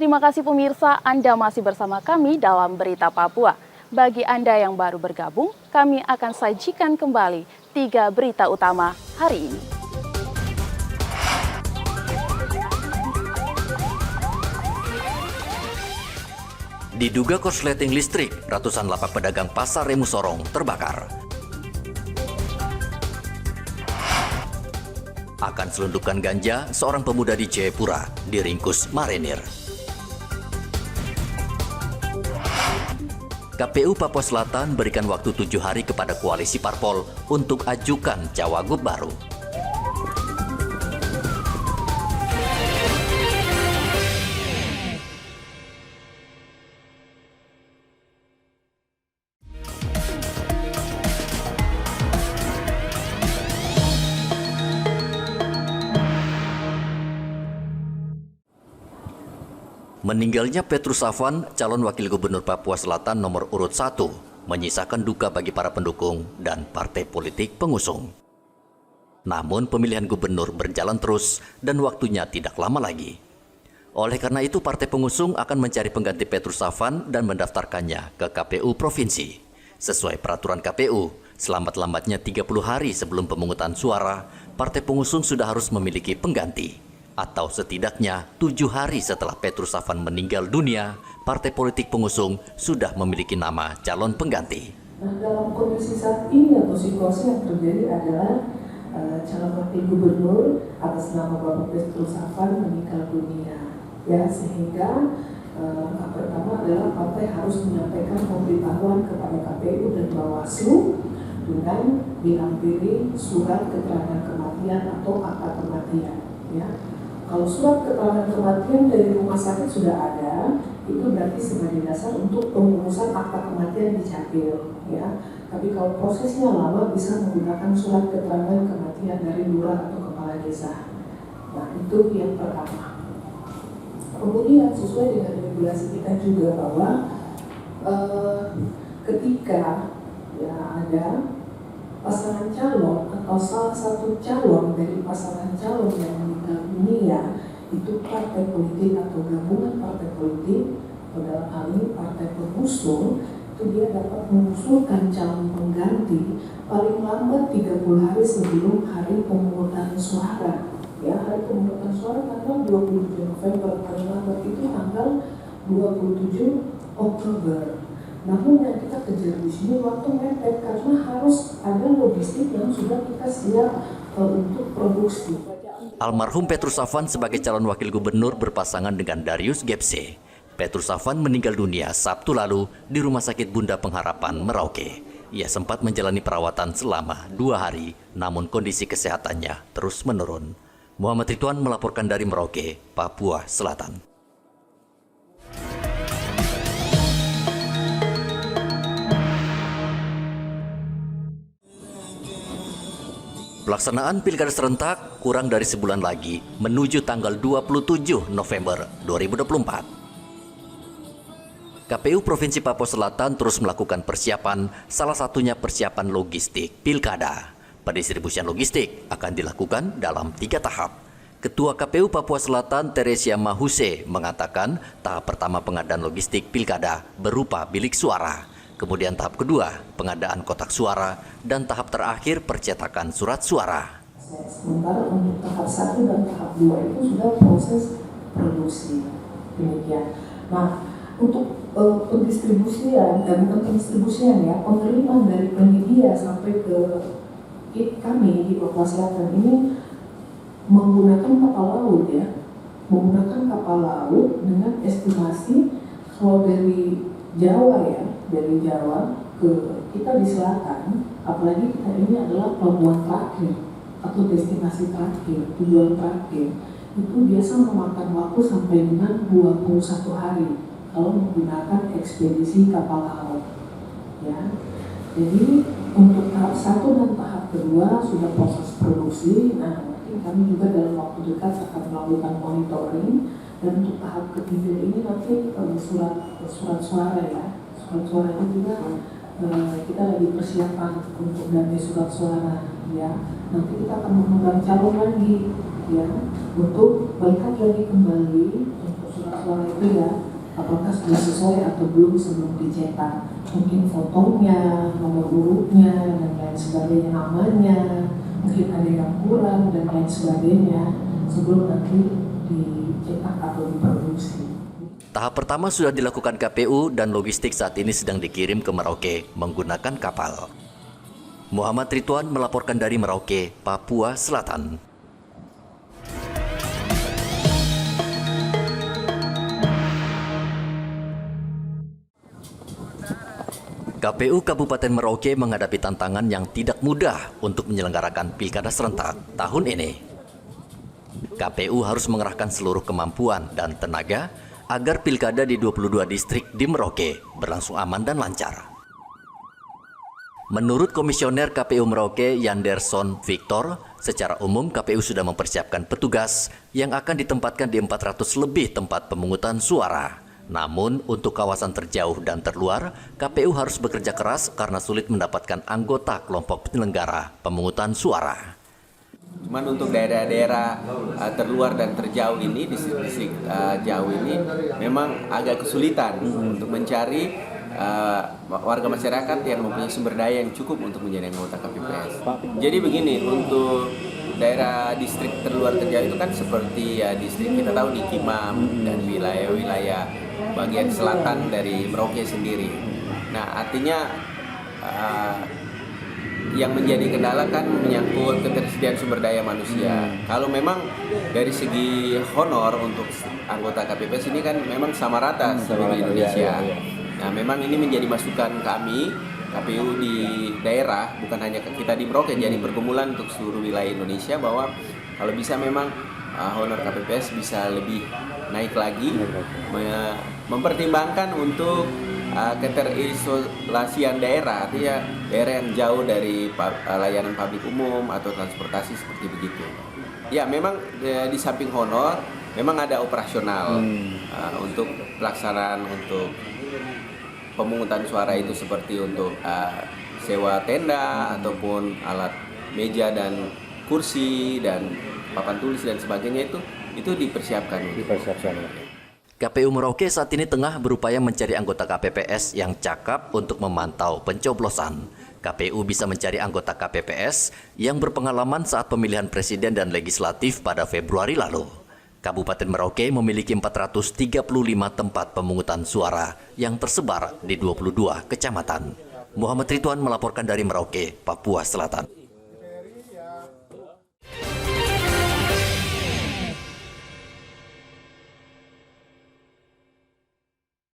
Terima kasih pemirsa, Anda masih bersama kami dalam Berita Papua. Bagi Anda yang baru bergabung, kami akan sajikan kembali 3 berita utama hari ini. Diduga korsleting listrik, ratusan lapak pedagang pasar Remu Sorong terbakar. Akan selundupan ganja, seorang pemuda di Jayapura diringkus marinir. KPU Papua Selatan berikan waktu 7 hari kepada koalisi parpol untuk ajukan cawagup baru. Meninggalnya Petrus Safwan, calon wakil gubernur Papua Selatan nomor urut 1, menyisakan duka bagi para pendukung dan partai politik pengusung. Namun pemilihan gubernur berjalan terus dan waktunya tidak lama lagi. Oleh karena itu partai pengusung akan mencari pengganti Petrus Safwan dan mendaftarkannya ke KPU Provinsi. Sesuai peraturan KPU, selambat-lambatnya 30 hari sebelum pemungutan suara, partai pengusung sudah harus memiliki pengganti. Atau setidaknya 7 hari setelah Petrus Safwan meninggal dunia, partai politik pengusung sudah memiliki nama calon pengganti. Nah, dalam kondisi saat ini atau situasi yang terjadi adalah calon wakil gubernur atas nama Bapak Petrus Safwan meninggal dunia. Ya, sehingga langkah pertama adalah partai harus menyampaikan pemberitahuan kepada KPU dan Bawaslu dengan dilampiri surat keterangan kematian atau akta kematian. Ya. Kalau surat keterangan kematian dari rumah sakit sudah ada, itu berarti sebagai dasar untuk pengurusan akta kematian di Capil, ya. Tapi kalau prosesnya lama bisa menggunakan surat keterangan kematian dari lurah atau kepala desa. Nah, itu yang pertama. Kemudian sesuai dengan regulasi kita juga bahwa ketika ya ada pasangan calon atau salah satu calon dari pasangan calon yang meninggal dunia, itu partai politik atau gabungan partai politik atau dalam hal ini partai pengusung, itu dia dapat mengusulkan calon pengganti paling lambat 30 hari sebelum hari pemungutan suara. Ya, hari pemungutan suara tanggal 27 November, paling lambat itu tanggal 27 Oktober. Namun yang kita kejar di sini waktu mepet karena harus ada logistik yang sudah kita siap untuk produksi. Almarhum Petrus Safwan sebagai calon wakil gubernur berpasangan dengan Darius Gepse. Petrus Safwan meninggal dunia Sabtu lalu di Rumah Sakit Bunda Pengharapan, Merauke. Ia sempat menjalani perawatan selama 2 hari, namun kondisi kesehatannya terus menurun. Muhammad Ridwan melaporkan dari Merauke, Papua Selatan. Pelaksanaan Pilkada serentak kurang dari sebulan lagi menuju tanggal 27 November 2024. KPU Provinsi Papua Selatan terus melakukan persiapan, salah satunya persiapan logistik Pilkada. Pendistribusian logistik akan dilakukan dalam 3 tahap. Ketua KPU Papua Selatan Teresia Mahuse mengatakan tahap pertama pengadaan logistik Pilkada berupa bilik suara. Kemudian tahap kedua, pengadaan kotak suara, dan tahap terakhir percetakan surat suara. Sementara untuk tahap 1 dan tahap 2 itu sudah proses produksi. Demikian. Nah, untuk pendistribusian, bukan pendistribusian ya, pengiriman dari penyedia sampai ke kami di Papua Selatan ini menggunakan kapal laut ya. Menggunakan kapal laut dengan estimasi kalau dari Jawa ya, dari Jawa ke kita di selatan, apalagi kita ini adalah pelabuhan terakhir atau destinasi terakhir, tujuan terakhir, itu biasa memakan waktu sampai dengan 21 hari kalau menggunakan ekspedisi kapal laut. Ya, jadi untuk tahap 1 dan tahap kedua sudah proses produksi. Nah, mungkin kami juga dalam waktu dekat akan melakukan monitoring. Dan untuk tahap ketiga ini nanti surat suara ya, surat suara ini juga kita lagi persiapan untuk ganti surat suara ya. Nanti kita akan mengundang calon lagi ya untuk melihat lagi kembali untuk surat suara itu ya, apakah sudah sesuai atau belum sebelum dicetak. Mungkin fotonya, nomor urutnya, dan lain sebagainya, namanya, mungkin ada yang kurang, dan lain sebagainya, sebelum nanti dicetak atau diproduksi. Tahap pertama sudah dilakukan KPU dan logistik saat ini sedang dikirim ke Merauke menggunakan kapal. Muhammad Ridwan melaporkan dari Merauke, Papua Selatan. KPU Kabupaten Merauke menghadapi tantangan yang tidak mudah untuk menyelenggarakan pilkada serentak tahun ini. KPU harus mengerahkan seluruh kemampuan dan tenaga agar pilkada di 22 distrik di Merauke berlangsung aman dan lancar. Menurut Komisioner KPU Merauke Yanderson Victor, secara umum KPU sudah mempersiapkan petugas yang akan ditempatkan di 400 lebih tempat pemungutan suara. Namun, untuk kawasan terjauh dan terluar, KPU harus bekerja keras karena sulit mendapatkan anggota kelompok penyelenggara pemungutan suara. Cuman untuk daerah-daerah terluar dan terjauh ini, distrik-distrik jauh ini, memang agak kesulitan untuk mencari warga masyarakat yang mempunyai sumber daya yang cukup untuk menjadi anggota KPPS. Jadi begini, untuk daerah distrik terluar terjauh itu kan seperti ya distrik kita tahu di Kimam dan wilayah-wilayah bagian selatan dari Merauke sendiri. Nah, artinya yang menjadi kendala kan menyangkut ketersediaan sumber daya manusia. Kalau memang dari segi honor untuk anggota KPPS ini kan memang sama rata seluruh Indonesia. Nah, memang ini menjadi masukan kami KPU di daerah, bukan hanya kita di Merauke, jadi pergumulan untuk seluruh wilayah Indonesia bahwa kalau bisa memang honor KPPS bisa lebih naik lagi, mempertimbangkan untuk keterisolasian daerah, artinya daerah yang jauh dari layanan publik umum atau transportasi seperti begitu. Ya, memang di samping honor, memang ada operasional untuk pelaksanaan untuk pemungutan suara itu seperti untuk sewa tenda ataupun alat meja dan kursi dan papan tulis dan sebagainya itu dipersiapkan. KPU Merauke saat ini tengah berupaya mencari anggota KPPS yang cakap untuk memantau pencoblosan. KPU bisa mencari anggota KPPS yang berpengalaman saat pemilihan presiden dan legislatif pada Februari lalu. Kabupaten Merauke memiliki 435 tempat pemungutan suara yang tersebar di 22 kecamatan. Muhammad Ridwan melaporkan dari Merauke, Papua Selatan.